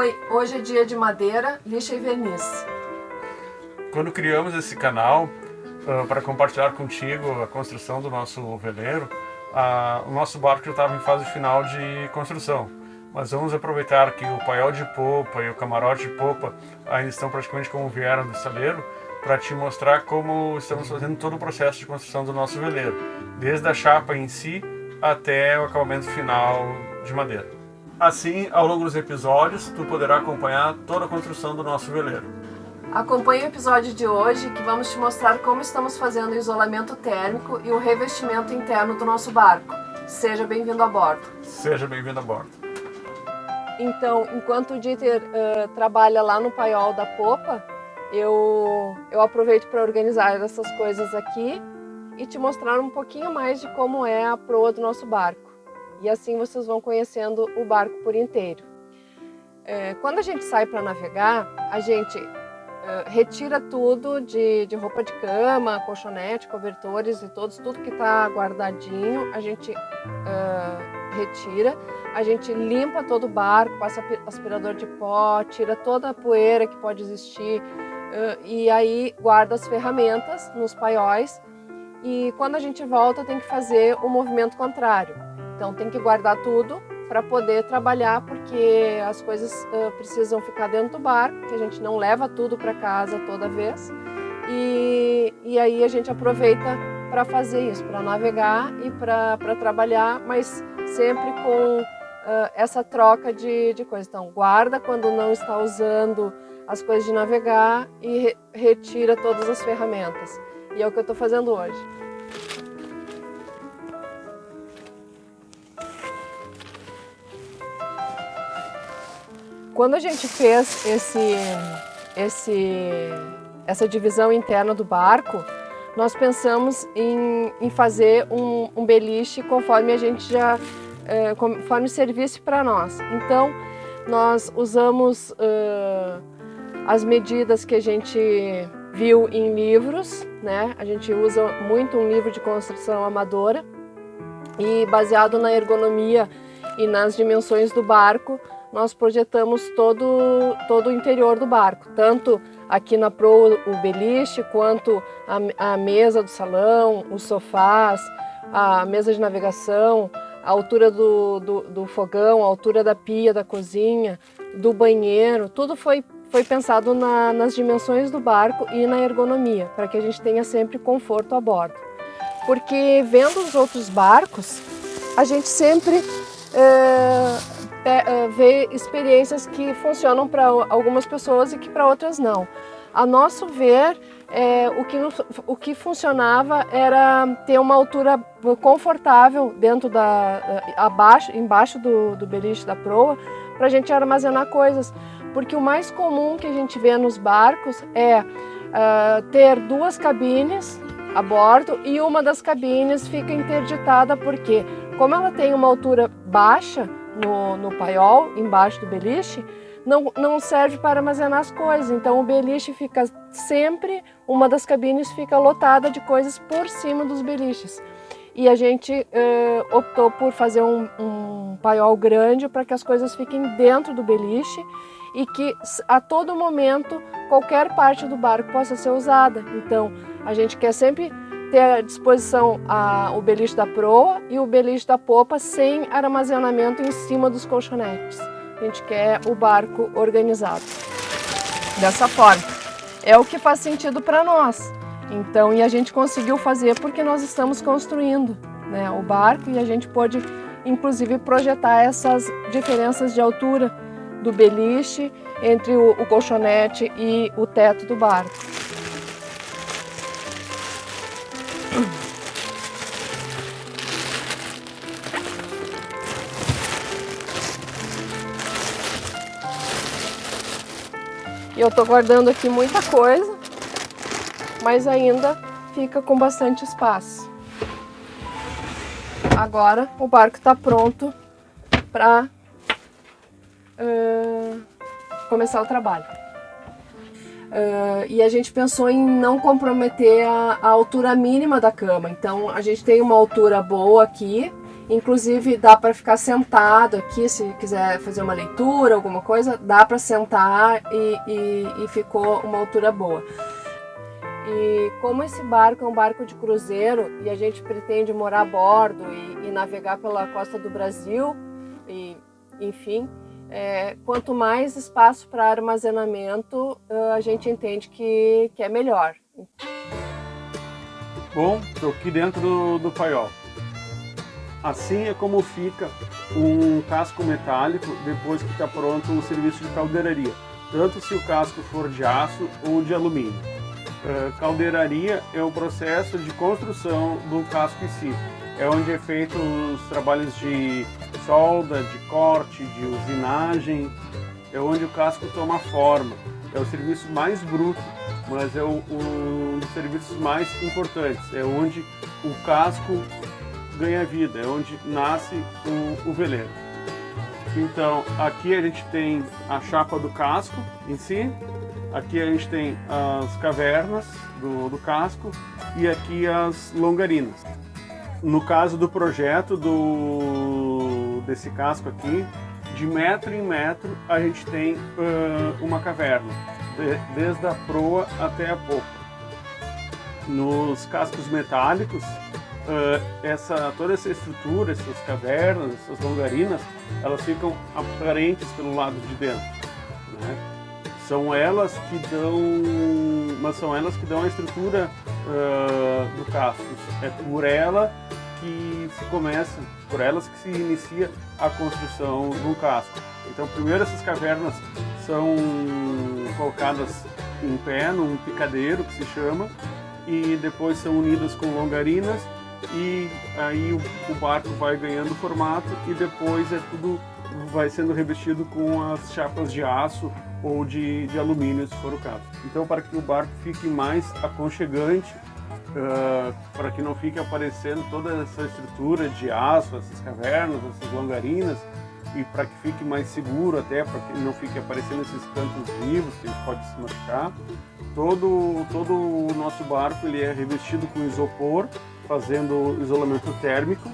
Oi, hoje é dia de madeira, lixa e verniz. Quando criamos esse canal para compartilhar contigo a construção do nosso veleiro, o nosso barco já estava em fase final de construção. Mas vamos aproveitar que o paiol de popa e o camarote de popa ainda estão praticamente como vieram do estaleiro, para te mostrar como estamos fazendo todo o processo de construção do nosso veleiro, desde a chapa em si até o acabamento final de madeira. Assim, ao longo dos episódios, tu poderá acompanhar toda a construção do nosso veleiro. Acompanhe o episódio de hoje, que vamos te mostrar como estamos fazendo o isolamento térmico e o revestimento interno do nosso barco. Seja bem-vindo a bordo. Seja bem-vindo a bordo. Então, enquanto o Dieter trabalha lá no paiol da popa, eu aproveito para organizar essas coisas aqui e te mostrar um pouquinho mais de como é a proa do nosso barco. E assim vocês vão conhecendo o barco por inteiro. Quando a gente sai para navegar, a gente retira tudo de roupa de cama, colchonete, cobertores e tudo que está guardadinho, a gente retira. A gente limpa todo o barco, passa aspirador de pó, tira toda a poeira que pode existir e aí guarda as ferramentas nos paióis. E quando a gente volta tem que fazer o movimento contrário. Então tem que guardar tudo para poder trabalhar, porque as coisas precisam ficar dentro do barco, que a gente não leva tudo para casa toda vez. E aí a gente aproveita para fazer isso, para navegar e para trabalhar, mas sempre com essa troca de coisas. Então guarda quando não está usando as coisas de navegar e retira todas as ferramentas. E é o que eu estou fazendo hoje. Quando a gente fez essa divisão interna do barco, nós pensamos em fazer um beliche conforme a gente conforme servisse para nós. Então, nós usamos as medidas que a gente viu em livros, né? A gente usa muito um livro de construção amadora e baseado na ergonomia e nas dimensões do barco, nós projetamos todo o interior do barco, tanto aqui na proa o beliche, quanto a mesa do salão, os sofás, a mesa de navegação, a altura do fogão, a altura da pia da cozinha, do banheiro, tudo foi pensado nas dimensões do barco e na ergonomia, para que a gente tenha sempre conforto a bordo. Porque vendo os outros barcos, a gente sempre vê experiências que funcionam para algumas pessoas e que para outras não. A nosso ver, o que funcionava era ter uma altura confortável dentro embaixo do beliche da proa, para a gente armazenar coisas. Porque o mais comum que a gente vê nos barcos é ter duas cabines a bordo e uma das cabines fica interditada, porque como ela tem uma altura baixa no paiol, embaixo do beliche, não serve para armazenar as coisas. Então o beliche fica sempre, uma das cabines fica lotada de coisas por cima dos beliches. E a gente optou por fazer um paiol grande para que as coisas fiquem dentro do beliche e que a todo momento qualquer parte do barco possa ser usada. Então a gente quer sempre ter à disposição o beliche da proa e o beliche da popa sem armazenamento em cima dos colchonetes. A gente quer o barco organizado dessa forma. É o que faz sentido para nós. Então, e a gente conseguiu fazer porque nós estamos construindo, né, o barco, e a gente pôde inclusive projetar essas diferenças de altura do beliche entre o colchonete e o teto do barco. E eu estou guardando aqui muita coisa, mas ainda fica com bastante espaço. Agora o barco está pronto para começar o trabalho. E a gente pensou em não comprometer a altura mínima da cama. Então a gente tem uma altura boa aqui Inclusive dá para ficar sentado aqui, se quiser fazer uma leitura, alguma coisa, dá para sentar e ficou uma altura boa. E como esse barco é um barco de cruzeiro e a gente pretende morar a bordo e navegar pela costa do Brasil, e, enfim, quanto mais espaço para armazenamento, a gente entende que é melhor. Bom, estou aqui dentro do paiol. Assim é como fica um casco metálico depois que está pronto o serviço de caldeiraria, tanto se o casco for de aço ou de alumínio. Caldeiraria é o processo de construção do casco em si. É onde é feito os trabalhos de solda, de corte, de usinagem. É onde o casco toma forma. É o serviço mais bruto, mas é um dos serviços mais importantes. É onde o casco ganha vida, é onde nasce o veleiro. Então, aqui a gente tem a chapa do casco em si, aqui a gente tem as cavernas do casco e aqui as longarinas. No caso do projeto desse casco aqui, de metro em metro a gente tem uma caverna, desde a proa até a popa. Nos cascos metálicos, toda essa estrutura, essas cavernas, essas longarinas, elas ficam aparentes pelo lado de dentro, né? São elas que dão a estrutura do casco. É por ela que se começa, por elas que se inicia a construção do casco. Então, primeiro essas cavernas são colocadas em pé, num picadeiro que se chama, e depois são unidas com longarinas, e aí o barco vai ganhando formato e depois tudo vai sendo revestido com as chapas de aço ou de alumínio, se for o caso. Então, para que o barco fique mais aconchegante, para que não fique aparecendo toda essa estrutura de aço, essas cavernas, essas longarinas, e para que fique mais seguro até, para que não fique aparecendo esses cantos vivos que a gente pode se machucar, todo o nosso barco ele é revestido com isopor, fazendo isolamento térmico,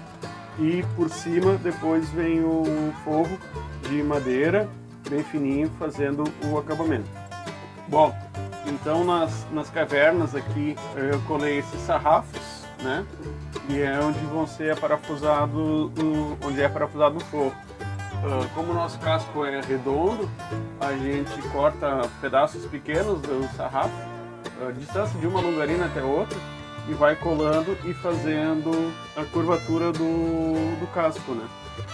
e por cima depois vem o forro de madeira bem fininho fazendo o acabamento. Bom, então nas cavernas aqui eu colei esses sarrafos, né? E é onde vão ser parafusado o forro. Como o nosso casco é redondo, a gente corta pedaços pequenos do sarrafo, a distância de uma longarina até outra, e vai colando e fazendo a curvatura do casco, né?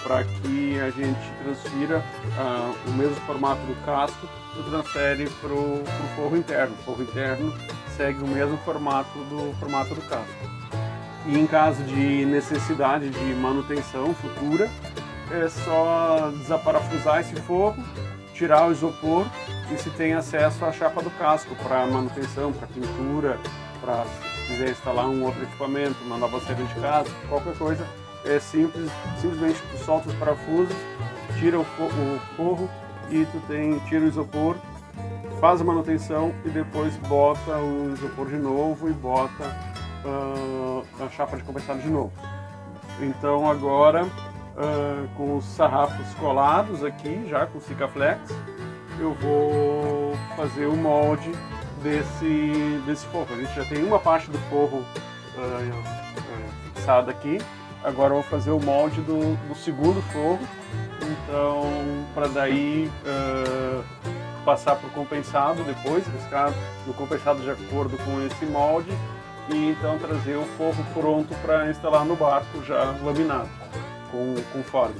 Para que a gente transfira o mesmo formato do casco e transfere para o forro interno. O forro interno segue o mesmo formato do casco. E em caso de necessidade de manutenção futura, é só desaparafusar esse forro, tirar o isopor e se tem acesso à chapa do casco para manutenção, para pintura, para se quiser instalar um outro equipamento, uma nova série de casco, qualquer coisa. É simples, simplesmente tu solta os parafusos, tira o forro e tira o isopor, faz a manutenção e depois bota o isopor de novo e bota a chapa de compensado de novo. Então agora, com os sarrafos colados aqui, já com Sikaflex, eu vou fazer o molde desse forro. A gente já tem uma parte do forro fixada aqui. Agora eu vou fazer o molde do segundo forro, então para daí passar para o compensado depois, riscar no compensado de acordo com esse molde, e então trazer o forro pronto para instalar no barco já laminado, com forma.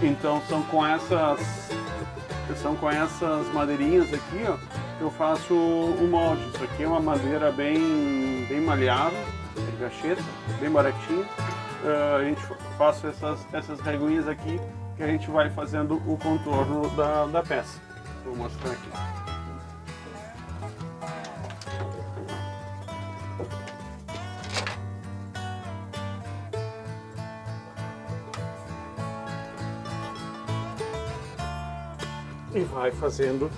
Então são com essas madeirinhas aqui, ó, que eu faço o molde. Isso aqui é uma madeira bem maleável, de gacheta, bem baratinha. A gente faz essas reguinhas aqui que a gente vai fazendo o contorno da peça. Vou mostrar aqui. E vai fazendo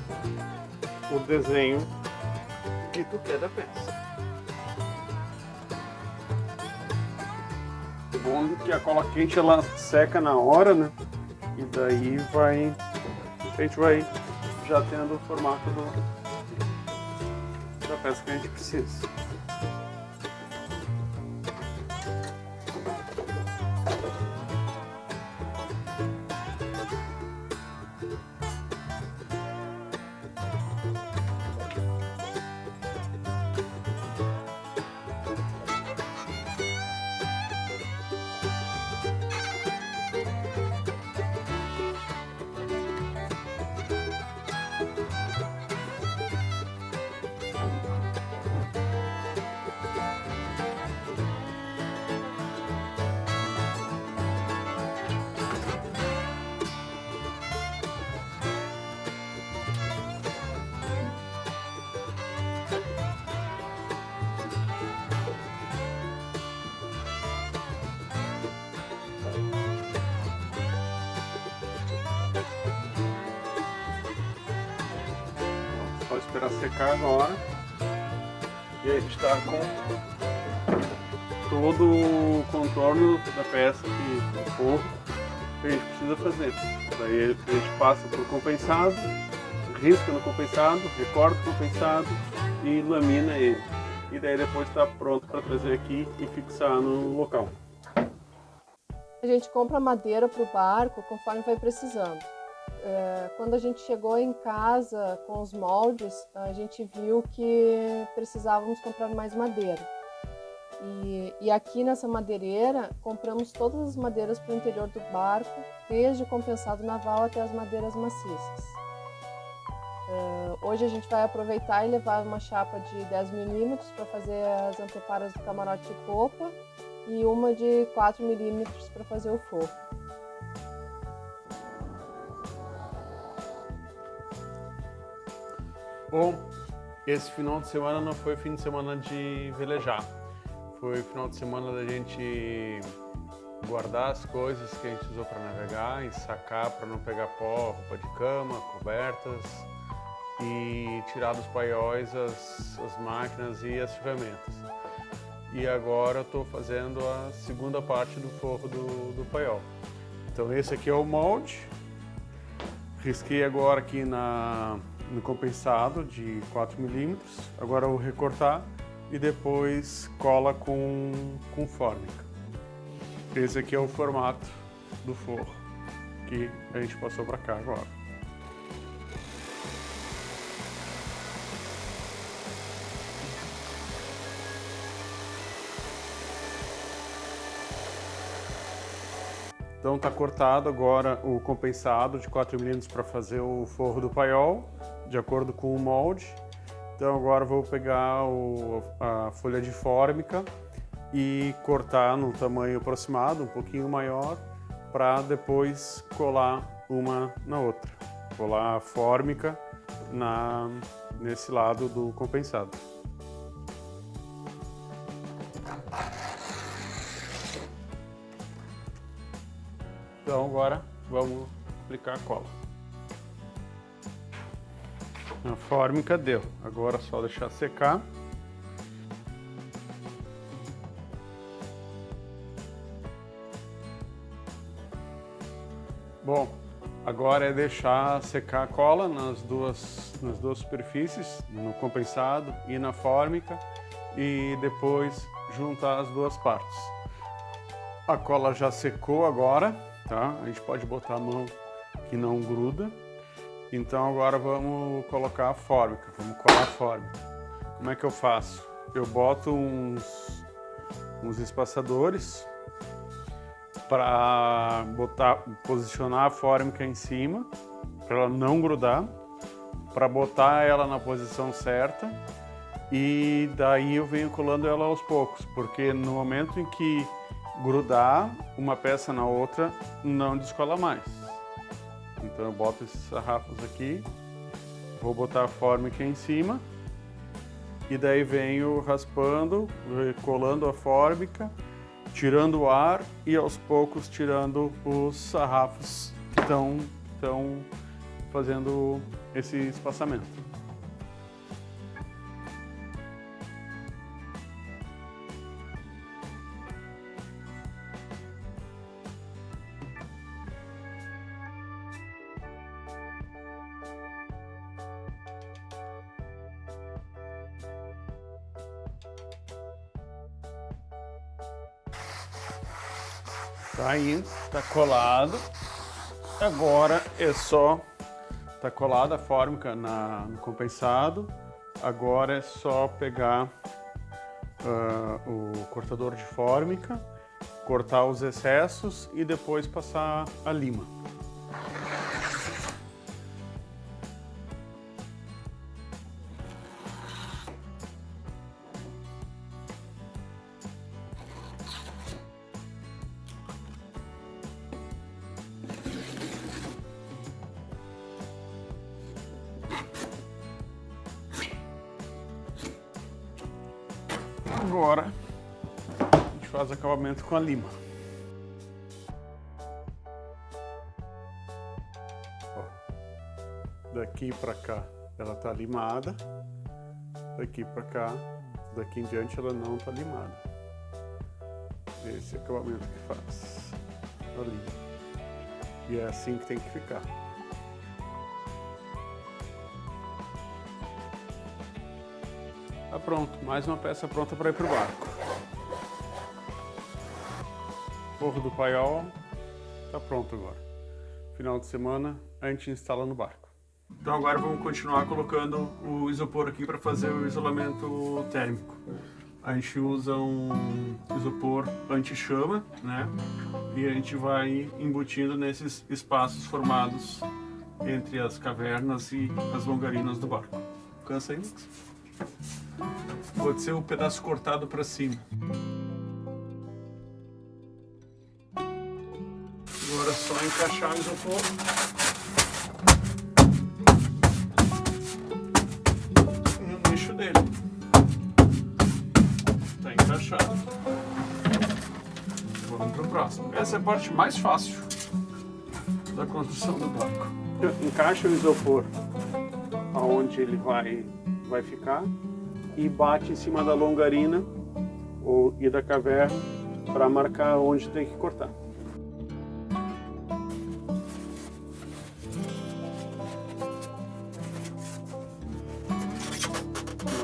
o desenho que tu quer da peça. bom que a cola quente ela seca na hora, né? E daí a gente vai já tendo o formato da peça que a gente precisa. Só esperar secar agora. E aí a gente está com todo o contorno da peça do forro que a gente precisa fazer. Daí a gente passa por compensado, risca no compensado, recorta o compensado e lamina ele. E daí depois está pronto para trazer aqui e fixar no local. A gente compra madeira para o barco conforme vai precisando. Quando a gente chegou em casa com os moldes, a gente viu que precisávamos comprar mais madeira. E aqui nessa madeireira, compramos todas as madeiras para o interior do barco, desde o compensado naval até as madeiras maciças. Hoje a gente vai aproveitar e levar uma chapa de 10 milímetros para fazer as anteparas do camarote de popa e uma de 4 milímetros para fazer o forro. Bom, esse final de semana não foi fim de semana de velejar. Foi final de semana da gente guardar as coisas que a gente usou para navegar e sacar para não pegar pó, roupa de cama, cobertas e tirar dos paióis as máquinas e as ferramentas. E agora eu estou fazendo a segunda parte do forro do paiol. Então esse aqui é o molde. Risquei agora aqui no compensado de 4 milímetros. Agora eu vou recortar e depois cola com fórmica. Esse aqui é o formato do forro que a gente passou para cá agora. Então está cortado agora o compensado de 4 milímetros para fazer o forro do paiol, de acordo com o molde. Então agora vou pegar a folha de fórmica e cortar no tamanho aproximado, um pouquinho maior, para depois colar uma na outra. Colar a fórmica nesse lado do compensado. Então agora vamos aplicar a cola. A fórmica deu, agora é só deixar secar. Bom, agora é deixar secar a cola nas duas superfícies, no compensado e na fórmica, e depois juntar as duas partes. A cola já secou agora, tá? A gente pode botar a mão que não gruda. Então agora vamos colocar a fórmica, vamos colar a fórmica. Como é que eu faço? Eu boto uns espaçadores para posicionar a fórmica em cima, para ela não grudar, para botar ela na posição certa, e daí eu venho colando ela aos poucos, porque no momento em que grudar uma peça na outra, não descola mais. Então eu boto esses sarrafos aqui, vou botar a fórmica em cima, e daí venho raspando, colando a fórmica, tirando o ar e aos poucos tirando os sarrafos que estão fazendo esse espaçamento. Tá indo, tá colado. Agora é só... Tá colada a fórmica no compensado. Agora é só pegar o cortador de fórmica, cortar os excessos e depois passar a lima. Agora a gente faz acabamento com a lima. Ó, daqui para cá ela tá limada, daqui para cá, daqui em diante ela não tá limada. Esse acabamento que faz a lima. E é assim que tem que ficar. Tá pronto, mais uma peça pronta para ir para o barco. Forro do paiol tá pronto agora. Final de semana a gente instala no barco. Então agora vamos continuar colocando o isopor aqui para fazer o isolamento térmico. A gente usa um isopor anti-chama, né? E a gente vai embutindo nesses espaços formados entre as cavernas e as longarinas do barco. Cansa aí, Max? Pode ser o pedaço cortado para cima. Agora é só encaixar o isopor. No nicho dele. Está encaixado. Vamos para o próximo. Essa é a parte mais fácil da construção do barco. Encaixa o isopor aonde ele vai ficar e bate em cima da longarina e da caverna para marcar onde tem que cortar.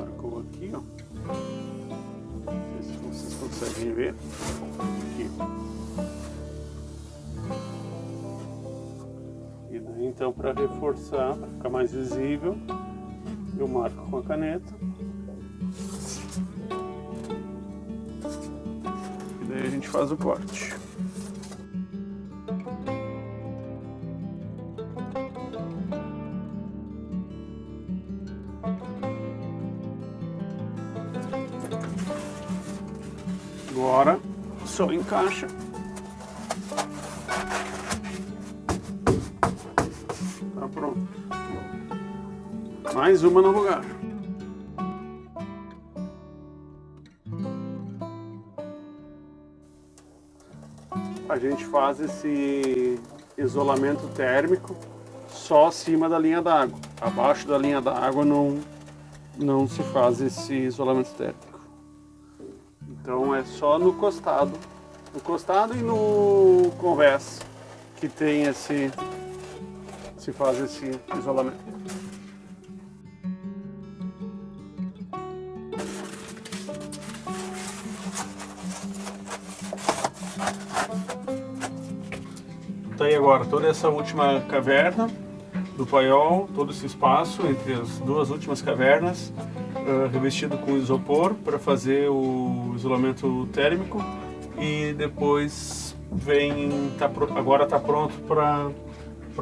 Marcou aqui, ó. Não sei se vocês conseguem ver. Aqui. E daí então, para reforçar, para ficar mais visível, eu marco com a caneta. E daí a gente faz o corte. Agora só encaixa. Tá pronto. Mais uma no lugar. A gente faz esse isolamento térmico só acima da linha d'água. Abaixo da linha d'água não se faz esse isolamento térmico. Então é só no costado e no convés que tem se faz esse isolamento. Tá aí agora toda essa última caverna do paiol, todo esse espaço entre as duas últimas cavernas, revestido com isopor para fazer o isolamento térmico, e depois agora está pronto para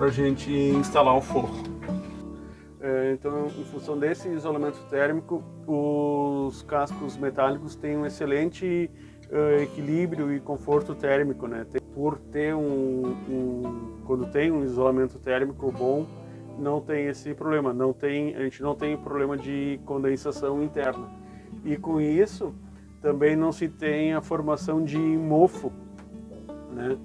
a gente instalar o forro. Então, em função desse isolamento térmico, os cascos metálicos têm um excelente equilíbrio e conforto térmico, né? Por ter quando tem um isolamento térmico bom, não tem esse problema, a gente não tem problema de condensação interna. E com isso, também não se tem a formação de mofo, né?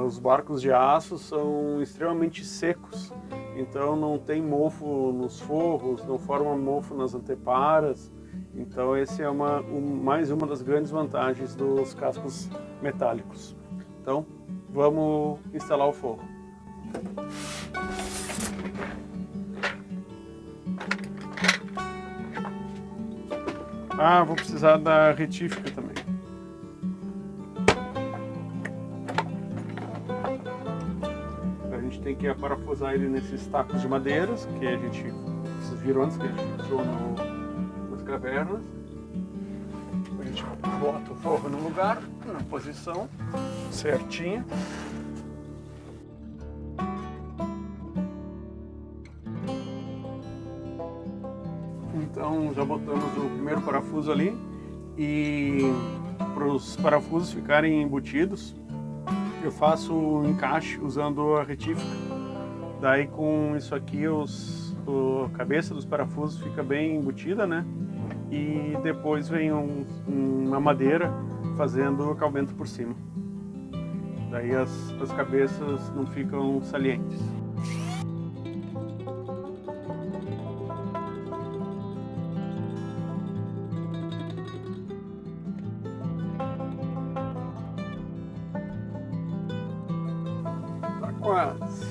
Os barcos de aço são extremamente secos, então não tem mofo nos forros, não forma mofo nas anteparas. Então esse é mais uma das grandes vantagens dos cascos metálicos. Então vamos instalar o forro. Vou precisar da retífica também. tem que parafusar ele nesses tacos de madeiras, que a gente, vocês viram antes, que a gente fixou nas cavernas. A gente bota o forro no lugar, na posição certinha. Então já botamos o primeiro parafuso ali, e para os parafusos ficarem embutidos, eu faço o encaixe usando a retífica. Daí com isso aqui a cabeça dos parafusos fica bem embutida, né? E depois vem uma madeira fazendo o acabamento por cima. Daí as cabeças não ficam salientes. Tá quase.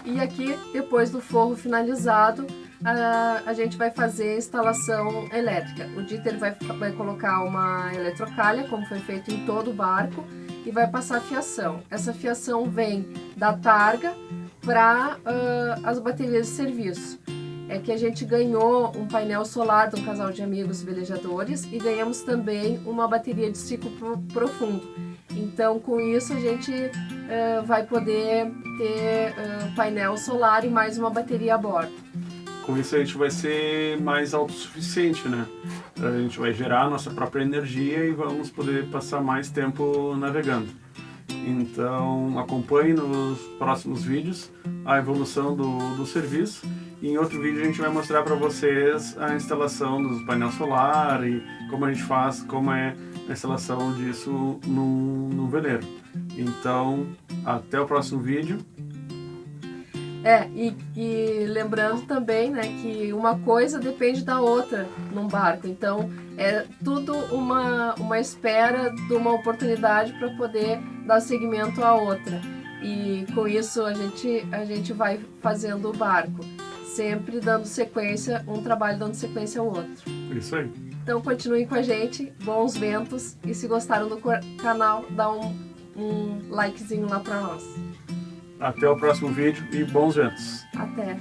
E aqui, depois do forro finalizado, a gente vai fazer a instalação elétrica. O Dieter vai colocar uma eletrocalha, como foi feito em todo o barco, e vai passar fiação. Essa fiação vem da targa para as baterias de serviço. É que a gente ganhou um painel solar de um casal de amigos velejadores e ganhamos também uma bateria de ciclo profundo. Então, com isso, a gente vai poder ter painel solar e mais uma bateria a bordo. Com isso a gente vai ser mais autossuficiente, né? A gente vai gerar a nossa própria energia e vamos poder passar mais tempo navegando. Então acompanhe nos próximos vídeos a evolução do serviço. E em outro vídeo a gente vai mostrar para vocês a instalação dos painéis solar e como a gente faz, como é a instalação disso num veleiro. Então, até o próximo vídeo. E lembrando também, né, que uma coisa depende da outra num barco. Então, é tudo uma espera de uma oportunidade para poder dar seguimento à outra. E com isso a gente vai fazendo o barco, sempre dando sequência, um trabalho dando sequência ao outro. Isso aí. Então continuem com a gente, bons ventos, e se gostaram do canal, dá um likezinho lá para nós. Até o próximo vídeo e bons ventos. Até!